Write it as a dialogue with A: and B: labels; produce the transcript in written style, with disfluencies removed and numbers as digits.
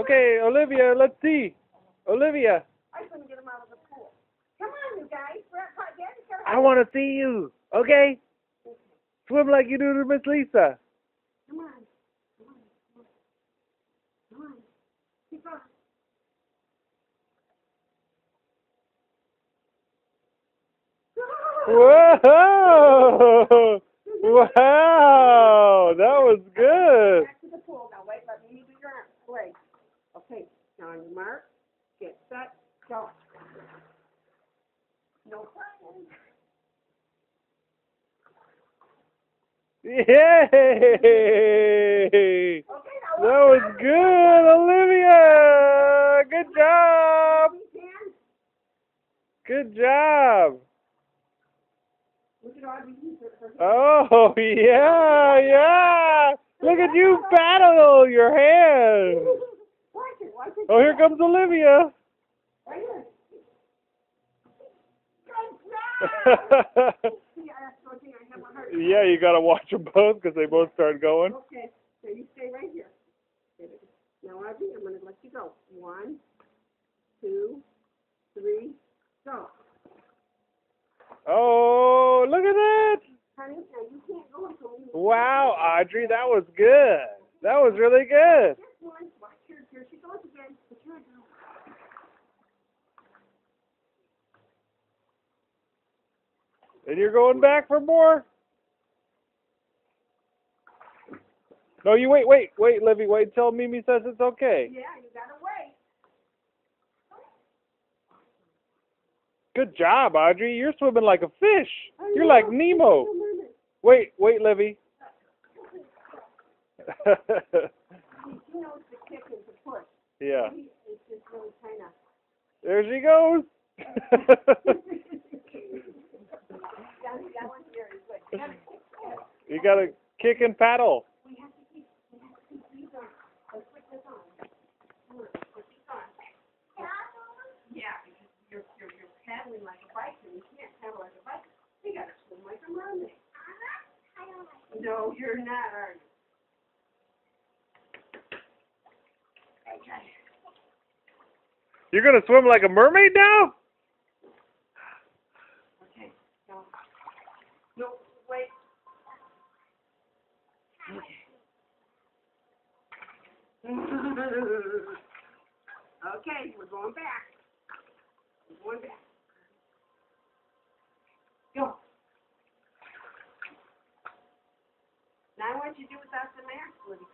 A: Okay, Olivia, let's see. Olivia,
B: I couldn't get him out of the pool. Come on, you guys. Daddy's got
A: I want to see you. Okay? Swim like you do to Miss Lisa.
B: Come on. Come on. Come on. Keep on.
A: Whoa! Wow! That was good.
B: Back to the pool. Now, wait. Let me do your legs. Okay. Now, on your mark. Get set. Go. No crying.
A: Yay!
B: Okay, now
A: That was good, Olivia! Good job! Good job!
B: Look at Audrey.
A: Oh, yeah, yeah! Look at you paddle your hand!
B: Watch it.
A: Oh, here comes Olivia!
B: Right here.
A: Yeah, you gotta watch them both because they both start going.
B: Okay, so you stay right here. Now, Audrey, I'm going to let you go. 1, 2, 3, go.
A: Oh, look at that!
B: Honey, now you can't go until we...
A: Wow, Audrey, that was good. That was really good.
B: This one, watch her. Here she goes again. It's your turn.
A: And you're going back for more? No, you wait, Livy, wait until Mimi says it's okay.
B: Yeah, you got to wait.
A: Good job, Audrey. You're swimming like a fish. You're like Nemo. Wait, Livy.
B: He knows the kick and the push.
A: Yeah.
B: It's just really kind of...
A: There she goes.
B: That one's very good.
A: You gotta kick and paddle.
B: We have to keep these on. Let's put this on. Put these on. Yeah, because you're paddling like a bike, and you can't paddle like a bike. You gotta swim like a mermaid. No, you're not, are you? Okay.
A: You're gonna swim like a mermaid now?
B: Okay. No, wait. Okay, we're going back. We're going back. Go. Now I want you to do without the mask, Woody.